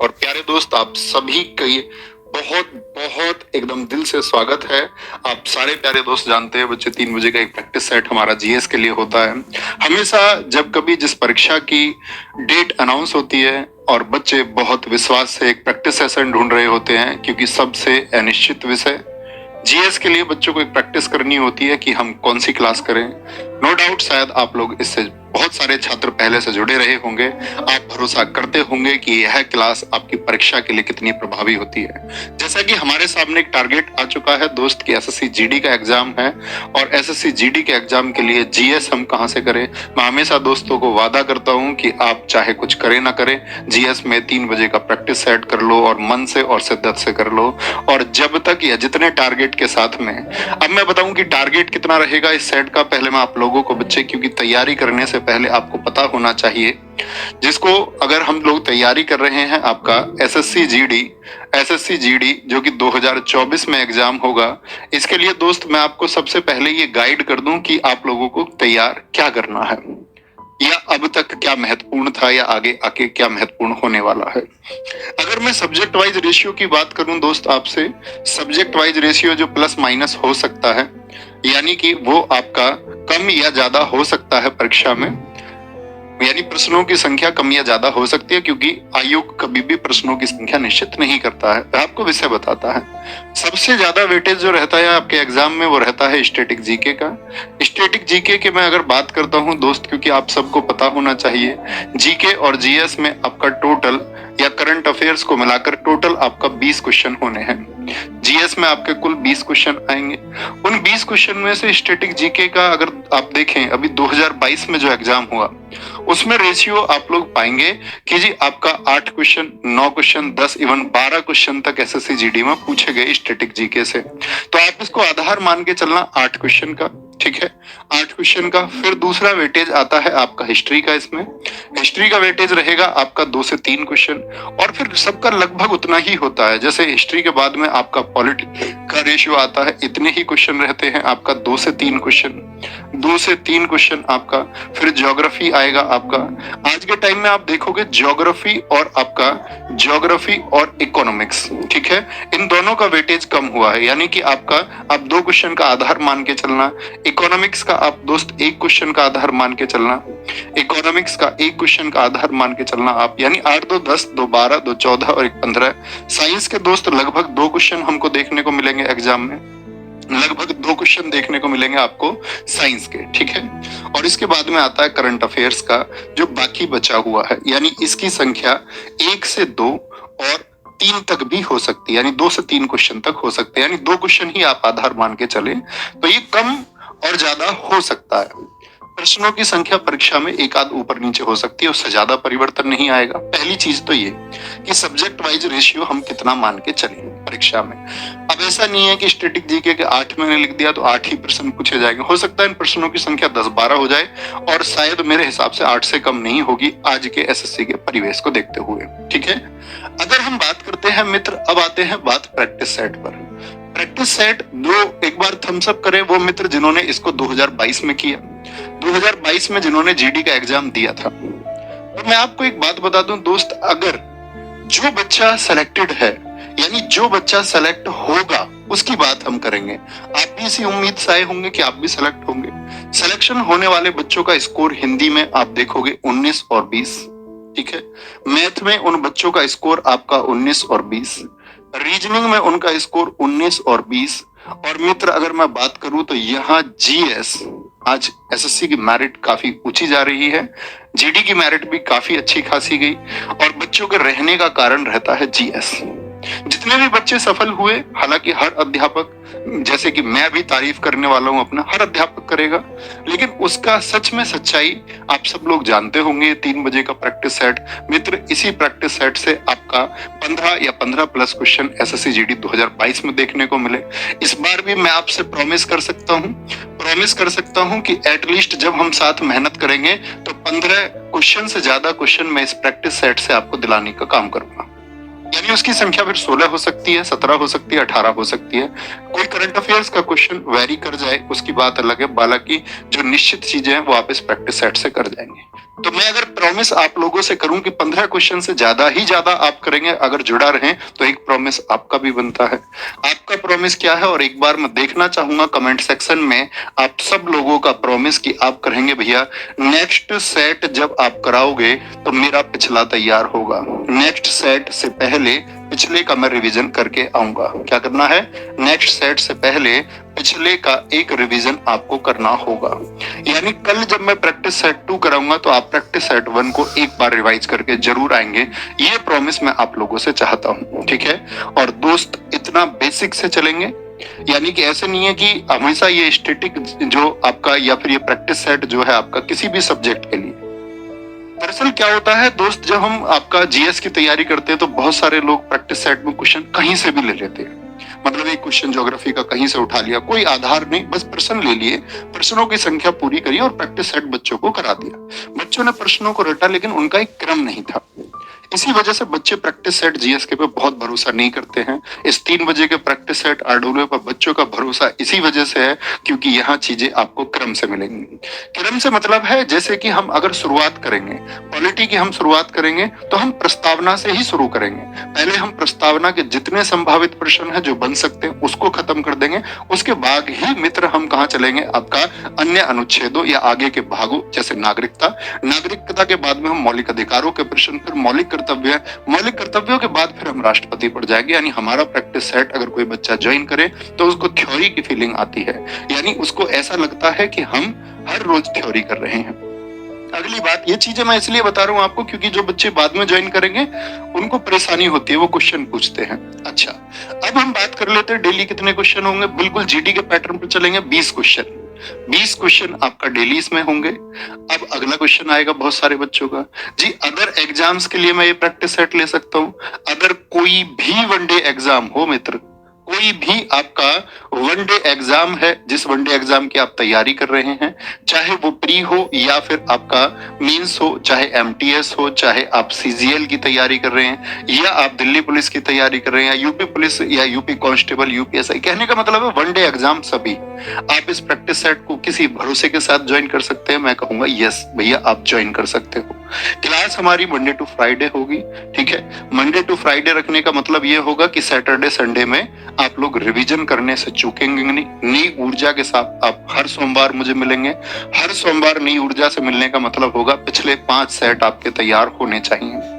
और प्यारे दोस्त, आप सभी का ये बहुत बहुत एकदम दिल से स्वागत है। आप सारे प्यारे दोस्त जानते हैं बच्चे 3 बजे का एक प्रैक्टिस सेट हमारा जीएस के लिए होता है। हमेशा जब कभी जिस परीक्षा की डेट अनाउंस होती है और बच्चे बहुत विश्वास से एक प्रैक्टिस सेशन ढूंढ रहे होते हैं, क्योंकि सबसे अनिश्चित विषय जीएस के लिए बच्चों को एक प्रैक्टिस करनी होती है कि हम कौन सी क्लास करें। नो डाउट शायद आप लोग इससे बहुत सारे छात्र पहले से जुड़े रहे होंगे। आप भरोसा करते होंगे कि यह क्लास आपकी परीक्षा के लिए कितनी प्रभावी होती है। जैसा कि हमारे सामने एक टारगेट आ चुका है दोस्त कि एसएससी जीडी का एग्जाम है, और एसएससी जीडी के एग्जाम के लिए जीएस हम कहां से करें। मैं हमेशा दोस्तों को वादा करता हूं कि आप चाहे कुछ करें ना करें, जीएस में 3 बजे का प्रैक्टिस सेट कर लो और मन से और शिद्दत से कर लो। और जब तक या जितने टारगेट के साथ में, अब मैं बताऊं कि टारगेट कितना रहेगा इस सेट का, पहले मैं आप लोगों को बच्चे, क्योंकि तैयारी करने से पहले आपको पता होना चाहिए, जिसको अगर हम लोग तैयारी कर रहे हैं आपका एसएससी जीडी जो कि 2024 में एग्जाम होगा, इसके लिए दोस्त मैं आपको सबसे पहले ये गाइड कर दूं कि आप लोगों को तैयार क्या करना है, या अब तक क्या महत्वपूर्ण था, या आगे आके क्या महत्वपूर्ण होने वाला है। अगर मैं सब्जेक्ट वाइज रेशियो की बात करूं दोस्त आपसे, सब्जेक्ट वाइज रेशियो जो प्लस माइनस हो सकता है, यानी कि वो आपका कम या ज्यादा हो सकता है परीक्षा में, यानी प्रश्नों की संख्या कम या ज्यादा हो सकती है, क्योंकि आयोग कभी भी प्रश्नों की संख्या निश्चित नहीं करता है, आपको विषय बताता है। सबसे ज्यादा वेटेज जो रहता है आपके एग्जाम में वो रहता है स्टैटिक जीके का। स्टैटिक जीके की मैं अगर बात करता हूं दोस्त, क्योंकि आप सबको पता होना चाहिए जीके और जीएस में आपका टोटल या करंट अफेयर्स को मिलाकर टोटल आपका 20 क्वेश्चन होने हैं। जीएस में आपके कुल 20 क्वेश्चन आएंगे। उन 20 क्वेश्चन में से स्टैटिक जीके का अगर आप देखें, अभी 2022 में जो एग्जाम हुआ उसमें रेशियो आप लोग पाएंगे कि जी आपका 8 क्वेश्चन, 9 क्वेश्चन, 10 इवन 12 क्वेश्चन तक एसएससी जीडी में पूछे गए स्टैटिक जीके से। तो आप इसको आधार मान के चलना 8 क्वेश्चन का, ठीक है, 8 क्वेश्चन का। फिर दूसरा वेटेज आता है आपका हिस्ट्री का। इसमें हिस्ट्री का वेटेज रहेगा आपका 2 से 3 क्वेश्चन, और फिर सबका लगभग उतना ही होता है। जैसे हिस्ट्री के बाद में आपका पॉलिटी का रेशियो आता है, इतने ही क्वेश्चन रहते हैं आपका 2 से 3 क्वेश्चन, 2 से 3 क्वेश्चन आपका। फिर ज्योग्राफी आएगा आपका। आज के टाइम में आप देखोगे ज्योग्राफी और इकोनॉमिक्स, ठीक है, इन दोनों का वेटेज कम हुआ है, यानी कि आपका आप 2 क्वेश्चन का आधार मान के चलना। इकोनॉमिक्स का आप दोस्त 1 क्वेश्चन का आधार मान के चलना, इकोनॉमिक्स का 1 क्वेश्चन का आधार मान के चलना आप, यानी 8 2 10 2 12 2 14 और 1 15। साइंस के दोस्त लगभग 2 क्वेश्चन हमको देखने को मिलेंगे एग्जाम में, लगभग 2 क्वेश्चन देखने को मिलेंगे आपको साइंस के, ठीक है। और इसके बाद में आता है करंट अफेयर्स का जो बाकी बचा हुआ है, यानी इसकी संख्या 1 से 2 और 3 तक भी हो सकती है, यानी 2 से 3 क्वेश्चन तक हो सकते हैं, यानी 2 क्वेश्चन ही आप आधार मान के चले तो ये कम और ज्यादा हो सकता है। प्रश्नों की संख्या परीक्षा में एक आध ऊपर नीचे हो सकती है, उससे ज्यादा परिवर्तन नहीं आएगा। पहली चीज तो ये कि सब्जेक्ट वाइज रेशियो हम कितना मान के चलें परीक्षा में। अब ऐसा नहीं है कि स्टैटिक जीके के 8 मैंने लिख दिया तो 8 ही प्रश्न पूछे जाएंगे। हो सकता है इन प्रश्नों की संख्या 10-12 हो जाए, और शायद मेरे हिसाब से 8 से कम नहीं होगी आज के एसएससी के परिवेश को देखते हुए, ठीक है। अगर हम बात करते हैं मित्र, अब आते हैं बात प्रैक्टिस सेट पर। प्रैक्टिस सेट जो एक बार थम्स अप करें वो मित्र जिन्होंने इसको 2022 में किया, 2022 में जिन्होंने जीडी का एग्जाम दिया था। तो मैं आपको एक बात बता दूं दोस्त, अगर जो बच्चा सेलेक्टेड है, यानी जो बच्चा सेलेक्ट होगा उसकी बात हम करेंगे। आप भी इसी उम्मीद से आए होंगे कि आप भी सेलेक्ट होंगे। सिलेक्शन होने वाले बच्चों का स्कोर हिंदी में आप देखोगे 19 और 20, ठीक है। मैथ में उन बच्चों का स्कोर आपका 19 और 20, रीजनिंग में उनका स्कोर 19 और 20। और मित्र अगर मैं बात करूं तो यहाँ जीएस, आज एसएससी की मेरिट काफी ऊंची जा रही है, जीडी की मेरिट भी काफी अच्छी खासी गई, और बच्चों के रहने का कारण रहता है जीएस। जितने भी बच्चे सफल हुए, हालांकि हर अध्यापक, जैसे कि मैं भी तारीफ करने वाला हूं अपना, हर अध्यापक करेगा, लेकिन उसका सच में सच्चाई आप सब लोग जानते होंगे। 3 बजे का प्रैक्टिस सेट मित्र, इसी प्रैक्टिस सेट से आपका 15 या 15 प्लस क्वेश्चन एसएससी जीडी 2022 में देखने को मिले। इस बार भी मैं आपसे प्रॉमिस कर सकता हूं कि एटलीस्ट जब हम साथ मेहनत करेंगे तो 15 क्वेश्चन से ज्यादा क्वेश्चन मैं इस प्रैक्टिस सेट से आपको दिलाने का काम करूंगा। यानी उसकी संख्या फिर 16 हो सकती है, 17 हो सकती है, 18 हो सकती है। कोई करंट अफेयर्स का क्वेश्चन वेरी कर जाए उसकी बात अलग है, हालांकि जो निश्चित चीजें हैं वो आप इस प्रैक्टिस सेट से कर जाएंगे। तो मैं अगर प्रॉमिस आप लोगों से करूं कि 15 क्वेश्चन से ज्यादा आप करेंगे, अगर जुड़ा रहें, तो एक प्रॉमिस आपका भी बनता है। आपका प्रॉमिस क्या है, और एक बार मैं देखना चाहूंगा कमेंट सेक्शन में आप सब लोगों का प्रॉमिस कि आप करेंगे भैया नेक्स्ट सेट जब आप कराओगे तो मेरा पिछला तैयार होगा, नेक्स्ट सेट से पहले पिछले का मैं रिवीजन करके आऊंगा। क्या करना है, नेक्स्ट सेट से पहले पिछले का एक रिवीजन आपको करना होगा। यानी कल जब मैं प्रैक्टिस सेट 2 कराऊंगा तो आप प्रैक्टिस सेट 1 को एक बार रिवाइज करके जरूर आएंगे, ये प्रॉमिस मैं आप लोगों से चाहता हूं, ठीक है। और दोस्त इतना बेसिक से चलेंगे, यानी कि ऐसे नहीं है कि हमेशा ये स्टैटिक जो आपका या फिर ये प्रैक्टिस सेट जो है आपका किसी भी सब्जेक्ट के लिए। दरअसल क्या होता है दोस्त, जब हम आपका जीएस की तैयारी करते हैं तो बहुत सारे लोग प्रैक्टिस सेट में क्वेश्चन कहीं से भी ले लेते हैं। मतलब एक क्वेश्चन ज्योग्राफी का कहीं से उठा लिया, कोई आधार नहीं, बस प्रश्न ले लिए, प्रश्नों की संख्या पूरी करी और प्रैक्टिस सेट बच्चों को करा दिया। बच्चों ने प्रश्नों को रटा लेकिन उनका एक क्रम नहीं था। इसी वजह से बच्चे प्रैक्टिस सेट जीएस के पे बहुत भरोसा नहीं करते हैं। इस 3 बजे के प्रैक्टिस सेट आरडब्ल्यू पर बच्चों का भरोसा इसी वजह से है क्योंकि यहाँ चीजें आपको क्रम से मिलेंगी। क्रम से मतलब है जैसे कि हम अगर शुरुआत करेंगे पॉलिटी की, हम शुरुआत करेंगे तो हम प्रस्तावना से ही शुरू करेंगे। पहले हम प्रस्तावना के जितने संभावित प्रश्न है जो बन सकते हैं उसको खत्म कर देंगे, उसके बाद ही मित्र हम कहाँ चलेंगे, आपका अन्य अनुच्छेदों या आगे के भागों जैसे नागरिकता के बाद में हम मौलिक अधिकारों के प्रश्न, फिर मौलिक कर्तव्यों के बाद फिर हम राष्ट्रपति पर जाएंगे। यानी हमारा प्रैक्टिस सेट अगर कोई बच्चा ज्वाइन करे तो उसको थ्योरी की फीलिंग आती है, यानी उसको ऐसा लगता है कि हम हर रोज थ्योरी कर रहे हैं। अगली बात, ये चीजें मैं इसलिए बता रहा हूं आपको क्योंकि जो बच्चे बाद में ज्वाइन करेंगे उनको परेशानी होती है, वो क्वेश्चन पूछते हैं। अच्छा, अब हम बात कर लेते हैं डेली कितने क्वेश्चन होंगे। बिल्कुल जीडी के पैटर्न पर चलेंगे, 20 क्वेश्चन। 20 क्वेश्चन आपका डेली इसमें होंगे। अब अगला क्वेश्चन आएगा बहुत सारे बच्चों का, जी अदर एग्जाम्स के लिए मैं ये प्रैक्टिस सेट ले सकता हूँ? अगर कोई भी वनडे एग्जाम हो मित्र, कोई भी आपका वनडे एग्जाम है, जिस वनडे एग्जाम की आप तैयारी कर रहे हैं, चाहे वो प्री हो या फिर आपका मींस हो, चाहे एमटीएस हो, चाहे आप सीजीएल की तैयारी कर रहे हैं या आप दिल्ली पुलिस की तैयारी कर रहे हैं या यूपी पुलिस या यूपी कांस्टेबल, यूपीएसआई, कहने का मतलब है वनडे एग्जाम सभी आप इस प्रैक्टिस सेट को किसी भरोसे के साथ ज्वाइन कर सकते हैं। मैं कहूंगा यस भैया आप ज्वाइन कर सकते हो। क्लास हमारी मंडे टू फ्राइडे होगी, ठीक है। मंडे टू फ्राइडे रखने का मतलब ये होगा कि सैटरडे संडे में आप लोग रिवीजन करने से चूकेंगे नहीं। नई ऊर्जा के साथ आप हर सोमवार मुझे मिलेंगे। हर सोमवार नई ऊर्जा से मिलने का मतलब होगा पिछले 5 सेट आपके तैयार होने चाहिए।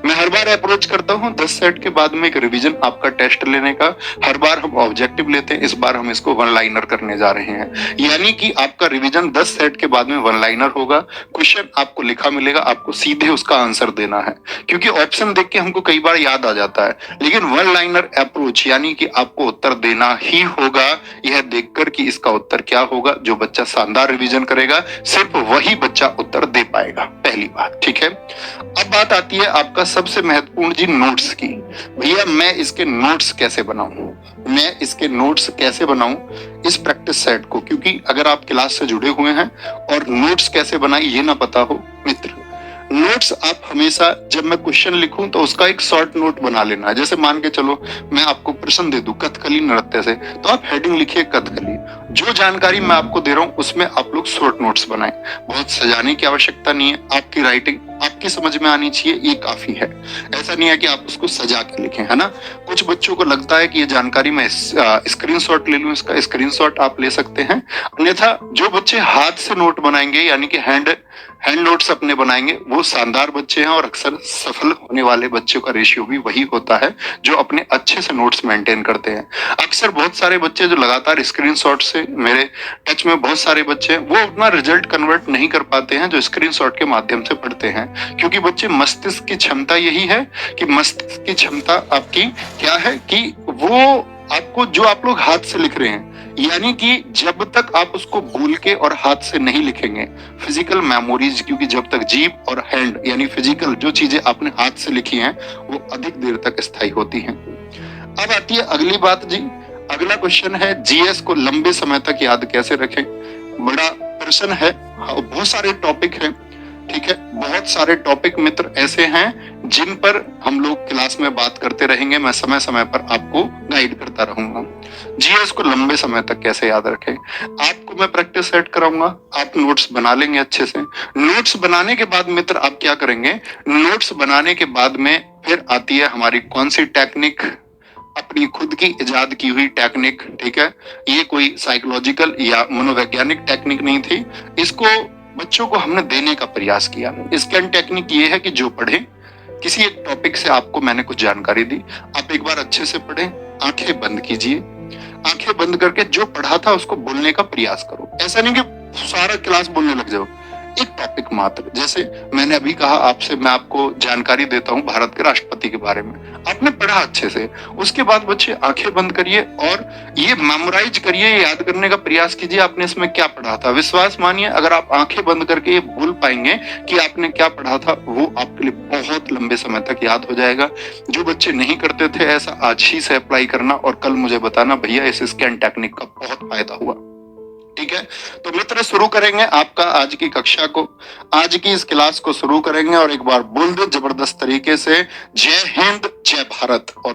मैं हर बार अप्रोच करता हूं 10 सेट के बाद में एक रिवीजन आपका टेस्ट लेने का। हर बार हम ऑब्जेक्टिव लेते हैं, इस बार हम इसको वन लाइनर करने जा रहे हैं। यानी कि आपका रिवीजन 10 सेट के बाद में वन लाइनर होगा। क्वेश्चन आपको लिखा मिलेगा, आपको सीधे उसका आंसर देना है, क्योंकि ऑप्शन देख के हमको कई बार याद आ जाता है, लेकिन वन लाइनर अप्रोच यानी कि आपको उत्तर देना ही होगा, यह देखकर कि इसका उत्तर क्या होगा। जो बच्चा शानदार रिवीजन करेगा सिर्फ वही बच्चा उत्तर दे पाएगा, पहली बात, ठीक है। अब बात आती है आपका सबसे महत्वपूर्ण जी नोट्स की। भैया मैं इसके नोट्स कैसे बनाऊं, मैं इसके नोट्स कैसे बनाऊं इस प्रैक्टिस सेट को, क्योंकि अगर आप क्लास से जुड़े हुए हैं और नोट्स कैसे बनाए ये ना पता हो मित्र, नोट्स आप हमेशा जब मैं क्वेश्चन लिखूं तो उसका एक शॉर्ट नोट बना लेना है। जैसे मान के चलो मैं आपको प्रश्न दे दूं कथकली नृत्य से, तो आप हेडिंग लिखिए कथकली। जो जानकारी मैं आपको दे रहा हूं उसमें आप लोग शॉर्ट नोट्स बनाएं। बहुत सजाने की आवश्यकता नहीं है, आपकी राइटिंग आपकी समझ में आनी चाहिए, ये काफी है। ऐसा नहीं है कि आप उसको सजा के लिखें, है ना। कुछ बच्चों को लगता है कि ये जानकारी मैं स्क्रीनशॉट ले लूं, इसका स्क्रीनशॉट आप ले सकते हैं। अन्यथा जो बच्चे हाथ से नोट बनाएंगे यानी कि हैंड नोट्स अपने बनाएंगे वो शानदार बच्चे हैं, और अक्सर सफल होने वाले बच्चों का रेशियो भी वही होता है जो अपने अच्छे से नोट्स मेंटेन करते हैं। अक्सर बहुत सारे बच्चे जो लगातार स्क्रीनशॉट से, मेरे टच में बहुत सारे बच्चे हैं, वो उतना रिजल्ट कन्वर्ट नहीं कर पाते हैं जो स्क्रीनशॉट के माध्यम से पढ़ते हैं, क्योंकि बच्चे मस्तिष्क की क्षमता यही है कि मस्तिष्क की क्षमता आपकी क्या है कि वो आपको जो आप लोग हाथ से लिख रहे हैं, यानी कि जब तक आप उसको बोल के और हाथ से नहीं लिखेंगे, फिजिकल मेमोरीज, क्योंकि जब तक जीभ और हैंड यानी फिजिकल जो चीजें आपने हाथ से लिखी हैं वो अधिक देर तक स्थायी होती हैं। अब आती है अगली बात जी, अगला क्वेश्चन है जीएस को लंबे समय तक याद कैसे रखें। बड़ा प्रश्न है, बहुत सारे टॉपिक हैं, ठीक है, बहुत सारे टॉपिक मित्र ऐसे हैं जिन पर हम लोग क्लास में बात करते रहेंगे। मैं समय समय पर आपको गाइड करता रहूंगा। जीएस को लंबे समय तक कैसे याद रखें, आपको मैं प्रैक्टिस सेट कराऊंगा। आप नोट्स बना लेंगे अच्छे से। नोट्स बनाने के बाद मित्र आप क्या करेंगे, नोट्स बनाने के बाद में फिर आती है हमारी कौन सी टेक्निक, अपनी खुद की इजाद की हुई टेक्निक। ठीक है, ये कोई साइकोलॉजिकल या मनोवैज्ञानिक टेक्निक नहीं थी, इसको बच्चों को हमने देने का प्रयास किया। स्कैन टेक्निक ये है कि जो पढ़े, किसी एक टॉपिक से आपको मैंने कुछ जानकारी दी, आप एक बार अच्छे से पढ़ें, आंखें बंद कीजिए, आंखें बंद करके जो पढ़ा था उसको बोलने का प्रयास करो। ऐसा नहीं कि सारा क्लास बोलने लग जाओ, एक टॉपिक मात्र। जैसे मैंने अभी कहा आपसे, मैं आपको जानकारी देता हूं भारत के राष्ट्रपति के बारे में, आपने पढ़ा अच्छे से, उसके बाद बच्चे आंखें बंद करिए और ये मेमोराइज करिए, याद करने का प्रयास कीजिए आपने इसमें क्या पढ़ा था। विश्वास मानिए, अगर आप आंखें बंद करके ये बोल पाएंगे कि आपने क्या पढ़ा था, वो आपके लिए बहुत लंबे समय तक याद हो जाएगा। जो बच्चे नहीं करते थे ऐसा, आज ही से अप्लाई करना और कल मुझे बताना भैया इस स्कैन टेक्निक का बहुत फायदा हुआ। ठीक है, तो मित्र शुरू करेंगे आपका आज की कक्षा को, आज की इस क्लास को शुरू करेंगे। और एक बार बोल दो जबरदस्त तरीके से, जय हिंद जय भारत। और